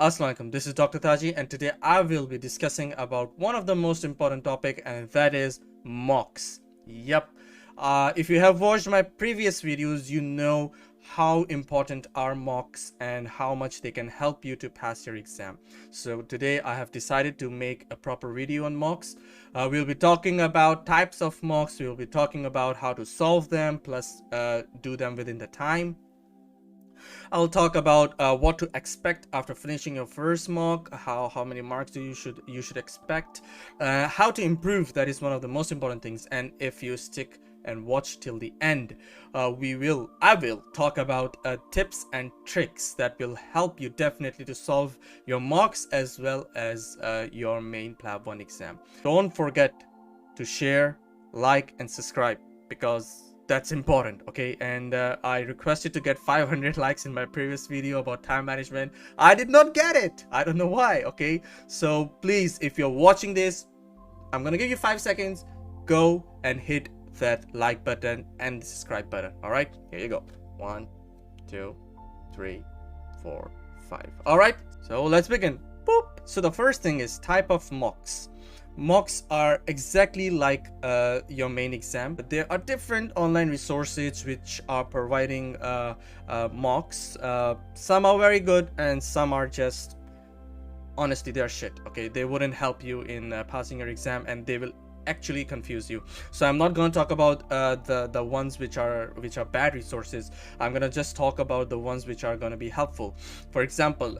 Assalamu alaikum, this is Dr. Taji, and today I will be discussing about one of the most important topic, and that is mocks. Yep. If you have watched my previous videos, you know how important are mocks and how much they can help you to pass your exam. So today I have decided to make a proper video on mocks. We'll be talking about types of mocks. We'll be talking about how to solve them, plus do them within the time. I'll talk about what to expect after finishing your first mock, how many marks you should expect, how to improve. That is one of the most important things. And if you stick and watch till the end, I will talk about tips and tricks that will help you definitely to solve your mocks as well as your main Plab 1 exam. Don't forget to share, like, and subscribe because that's important. Okay, and I requested to get 500 likes in my previous video about time management. I did not get it. I don't know why. Okay, so please, if you're watching this, I'm gonna give you 5 seconds. Go and hit that like button and the subscribe button. All right, here you go. 1, 2, 3, 4, 5. All right, so let's begin. Boop. So the first thing is type of mocks. Mocks are exactly like your main exam, but there are different online resources which are providing mocks. Some are very good and some are just, honestly, they're shit. Okay, they wouldn't help you in passing your exam, and they will actually confuse you. So I'm not going to talk about the ones which are bad resources. I'm going to just talk about the ones which are going to be helpful. For example,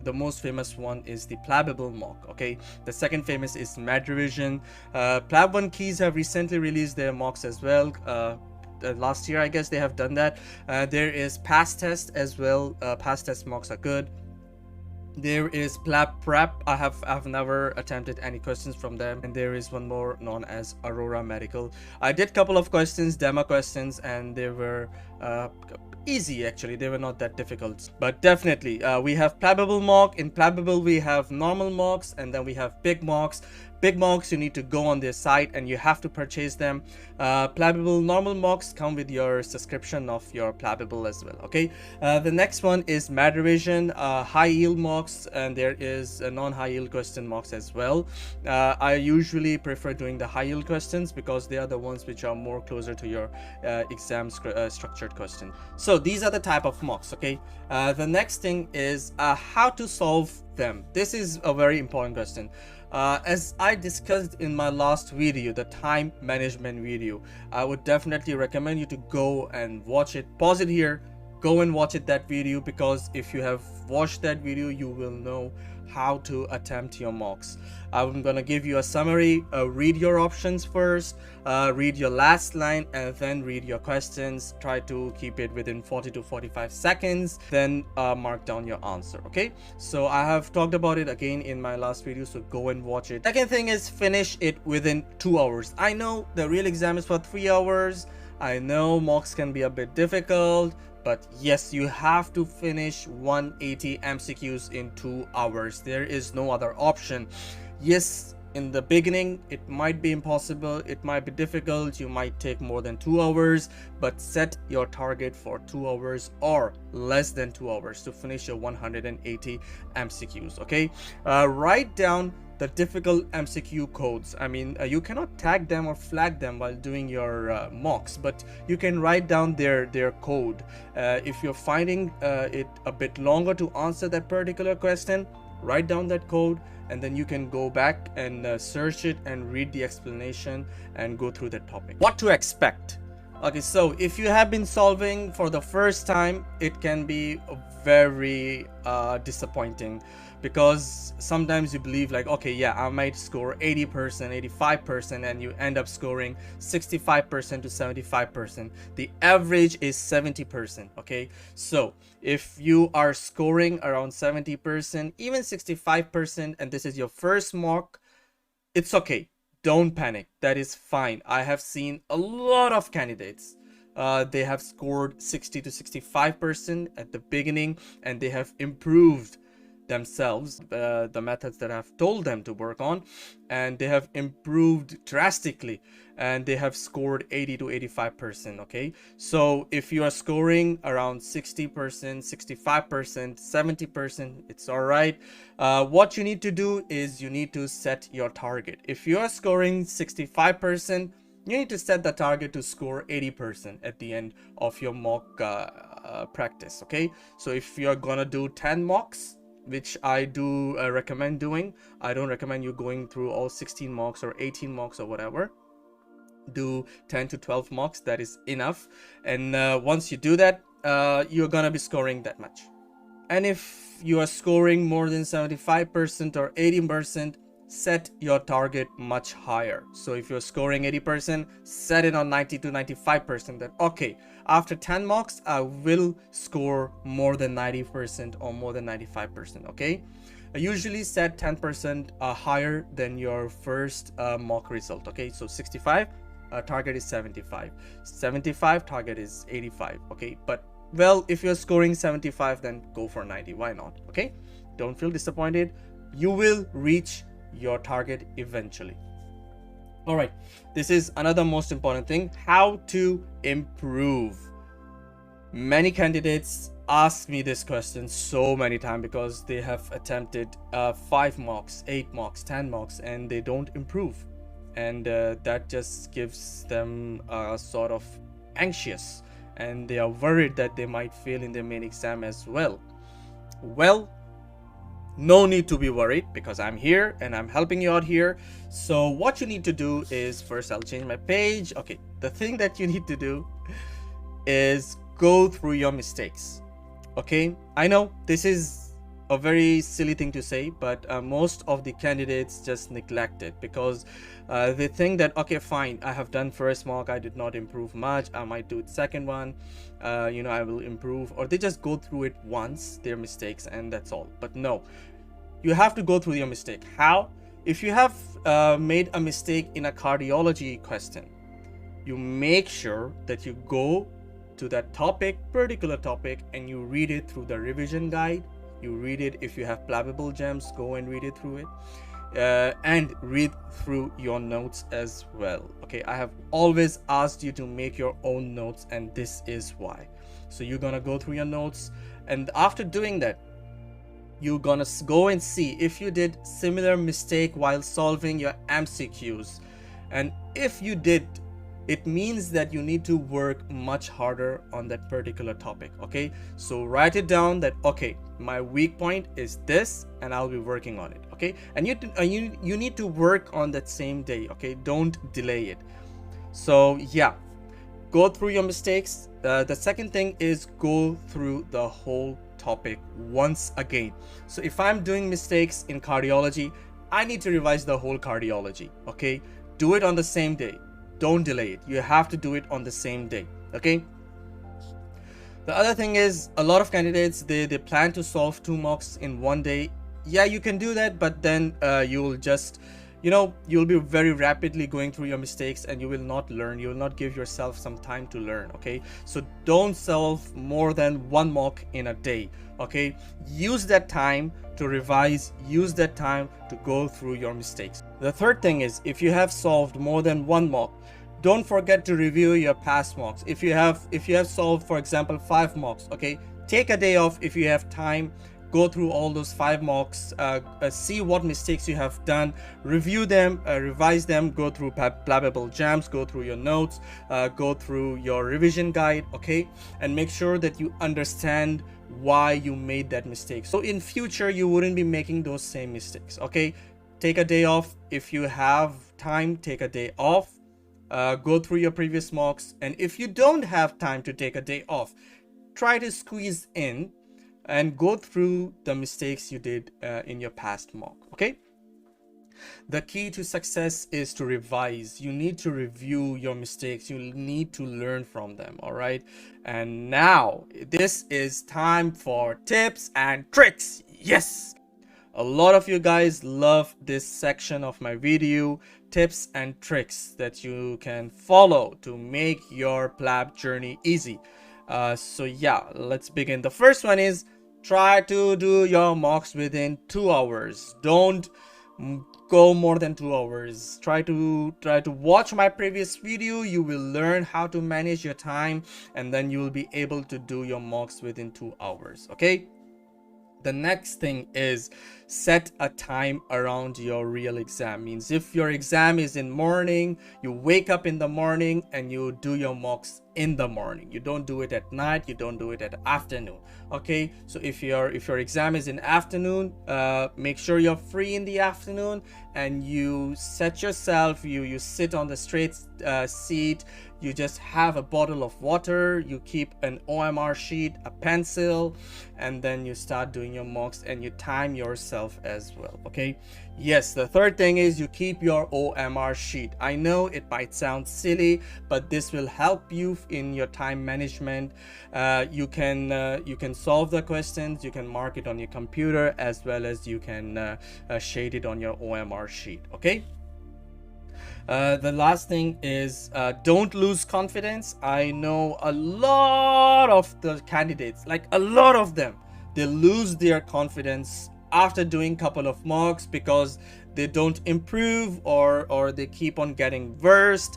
the most famous one is the Plabable mock. Okay, the second famous is Mad Revision. Plab 1 keys have recently released their mocks as well. Last year I guess they have done that. There is Pass Test as well. Pass Test mocks are good. There is Plab Prep. I've never attempted any questions from them. And there is one more known as Aurora Medical. I did couple of questions, demo questions, and they were easy. Actually, they were not that difficult. But definitely we have Plabable mock. In Plabable we have normal mocks, and then we have big mocks. Big mocks, you need to go on their site and you have to purchase them. Plabable normal mocks come with your subscription of your Plabable as well. Okay, the next one is Mad Revision, high yield mocks, and there is a non-high yield question mocks as well. I usually prefer doing the high yield questions because they are the ones which are more closer to your exam structured question. So these are the type of mocks. Okay, the next thing is how to solve them. This is a very important question. As I discussed in my last video, the time management video, I would definitely recommend you to go and watch it. Pause it here, go and watch that video, because if you have watched that video, you will know how to attempt your mocks. I'm gonna give you a summary. Read your options first, read your last line, and then read your questions. Try to keep it within 40 to 45 seconds, then mark down your answer. Okay, so I have talked about it again in my last video, so go and watch it. Second thing is finish it within 2 hours. I know the real exam is for 3 hours. I know mocks can be a bit difficult, but yes, you have to finish 180 MCQs in 2 hours. There is no other option. Yes, in the beginning it might be impossible, it might be difficult, you might take more than 2 hours, but set your target for 2 hours or less than 2 hours to finish your 180 MCQs. Okay, write down the difficult MCQ codes. I mean, you cannot tag them or flag them while doing your mocks, but you can write down their code. If you're finding it a bit longer to answer that particular question, write down that code, and then you can go back and search it and read the explanation and go through that topic. What to expect? Okay, so if you have been solving for the first time, it can be very disappointing, because sometimes you believe like, okay, yeah, I might score 80%, 85%, and you end up scoring 65% to 75%. The average is 70%. Okay, so if you are scoring around 70%, even 65%, and this is your first mock, it's okay. Don't panic. That is fine. I have seen a lot of candidates. They have scored 60 to 65% at the beginning, and they have improved themselves, the methods that I've told them to work on, and they have improved drastically, and they have scored 80 to 85%. Okay, so if you are scoring around 60%, 65%, 70%, it's all right. What you need to do is you need to set your target. If you are scoring 65%, you need to set the target to score 80% at the end of your mock practice. Okay, so if you're gonna do 10 mocks, which I do recommend doing, I don't recommend you going through all 16 mocks or 18 mocks or whatever. Do 10 to 12 mocks, that is enough. And once you do that, you're gonna be scoring that much. And if you are scoring more than 75% or 80%, set your target much higher. So if you're scoring 80%, set it on 90 to 95%. That okay, after 10 mocks, I will score more than 90% or more than 95%. Okay, I usually set 10% higher than your first mock result. Okay, so 65 target is 75, 75 target is 85. Okay, but well, if you're scoring 75, then go for 90. Why not? Okay, don't feel disappointed. You will reach your target eventually. All right, this is another most important thing: how to improve. Many candidates ask me this question so many times because they have attempted 5 mocks, 8 mocks, 10 mocks, and they don't improve, and that just gives them sort of anxious, and they are worried that they might fail in their main exam as well. Well, no need to be worried, because I'm here and I'm helping you out here. So what you need to do is, first I'll change my page. Okay, the thing that you need to do is go through your mistakes. Okay, I know this is a very silly thing to say, but most of the candidates just neglect it because they think that okay, fine, I have done first mock, I did not improve much, I might do it second one, I will improve. Or they just go through it once, their mistakes, and that's all. But no, you have to go through your mistake. How? If you have made a mistake in a cardiology question, you make sure that you go to that particular topic, and you read it through the revision guide. You read it. If you have Plabable gems, go and read it through it, and read through your notes as well. Okay, I have always asked you to make your own notes, and this is why. So you're gonna go through your notes, and after doing that, you're gonna go and see if you did similar mistake while solving your MCQs, and if you did, it means that you need to work much harder on that particular topic. Okay, so write it down that okay, my weak point is this, and I'll be working on it. Okay, and you need to work on that same day. Okay, don't delay it. So yeah, go through your mistakes. The second thing is go through the whole topic once again. So if I'm doing mistakes in cardiology, I need to revise the whole cardiology. Okay, do it on the same day. Don't delay it. You have to do it on the same day. Okay, the other thing is, a lot of candidates, they plan to solve 2 mocks in one day. Yeah, you can do that, but then you'll just you'll be very rapidly going through your mistakes, and you will not learn. You will not give yourself some time to learn. Okay, so don't solve more than 1 mock in a day. Okay, use that time to revise, use that time to go through your mistakes. The third thing is, if you have solved more than 1 mock, don't forget to review your past mocks. If you have solved, for example, 5 mocks, okay, take a day off if you have time. Go through all those 5 mocks, see what mistakes you have done, review them, revise them, go through Plabable gems, go through your notes, go through your revision guide. Okay, and make sure that you understand why you made that mistake, so in future you wouldn't be making those same mistakes. Okay, take a day off if you have time. Take a day off, go through your previous mocks, and if you don't have time to take a day off, try to squeeze in and go through the mistakes you did in your past mock. Okay, the key to success is to revise. You need to review your mistakes. You need to learn from them. All right, and now this is time for tips and tricks. Yes, a lot of you guys love this section of my video, tips and tricks that you can follow to make your Plab journey easy. So yeah, let's begin. The first one is try to do your mocks within 2 hours. Don't go more than 2 hours. Try to watch my previous video. You will learn how to manage your time, and then you will be able to do your mocks within 2 hours. Okay. The next thing is set a time around your real exam. Means if your exam is in morning, you wake up in the morning and you do your mocks in the morning. You don't do it at night, you don't do it at afternoon. Okay, so if your exam is in afternoon, make sure you're free in the afternoon, and you set yourself, you sit on the straight seat, you just have a bottle of water, you keep an OMR sheet, a pencil, and then you start doing your mocks, and you time yourself as well. Okay, yes, the third thing is you keep your OMR sheet. I know it might sound silly, but this will help you in your time management. You can solve the questions, you can mark it on your computer, as well as you can shade it on your OMR sheet. Okay. The last thing is don't lose confidence. I know a lot of the candidates, like a lot of them, they lose their confidence after doing couple of mocks because they don't improve, or they keep on getting worse.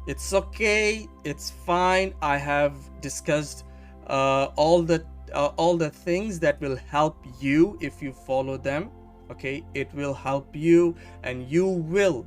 It's okay, it's fine. I have discussed all the things that will help you if you follow them. Okay, it will help you, and you will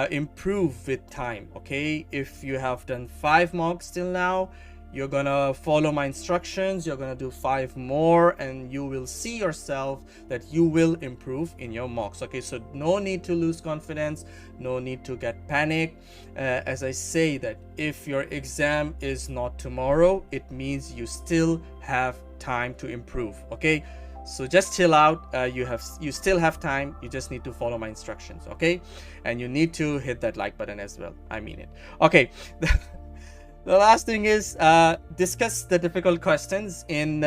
improve with time. Okay, if you have done 5 mocks till now, you're gonna follow my instructions, you're gonna do 5 more, and you will see yourself that you will improve in your mocks. Okay, so no need to lose confidence, no need to get panic. As I say, that if your exam is not tomorrow, it means you still have time to improve. Okay, so just chill out. You still have time. You just need to follow my instructions. Okay, and you need to hit that like button as well. I mean it. Okay. The last thing is discuss the difficult questions in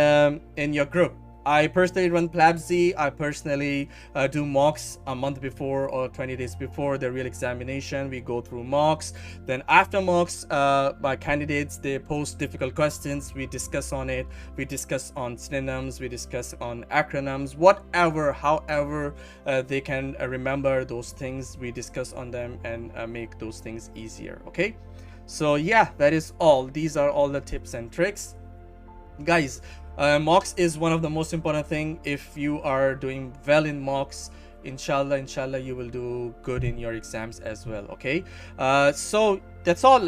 your group. I personally run Plab. I personally do mocks a month before or 20 days before the real examination. We go through mocks. Then after mocks, my candidates, they post difficult questions. We discuss on it. We discuss on synonyms. We discuss on acronyms. Whatever, however they can remember those things, we discuss on them and make those things easier. Okay. So yeah, that is all. These are all the tips and tricks, guys. Mocks is one of the most important thing. If you are doing well in mocks, inshallah you will do good in your exams as well. Okay, so that's all.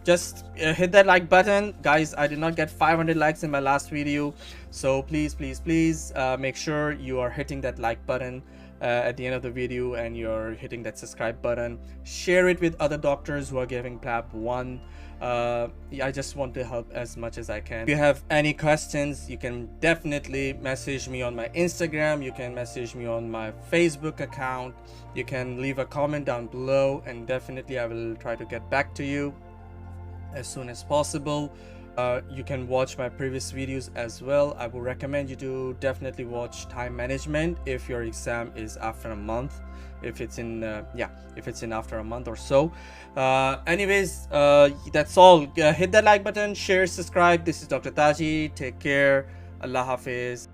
Just hit that like button, guys. I did not get 500 likes in my last video, so please make sure you are hitting that like button at the end of the video, and you're hitting that subscribe button. Share it with other doctors who are giving Plab 1. I just want to help as much as I can. If you have any questions, you can definitely message me on my Instagram. You can message me on my Facebook account. You can leave a comment down below, and definitely I will try to get back to you as soon as possible. You can watch my previous videos as well. I would recommend you to definitely watch time management if your exam is after a month, if it's in after a month or so. Anyways, that's all. Hit that like button, share, subscribe. This is Dr. Taji. Take care. Allah Hafiz.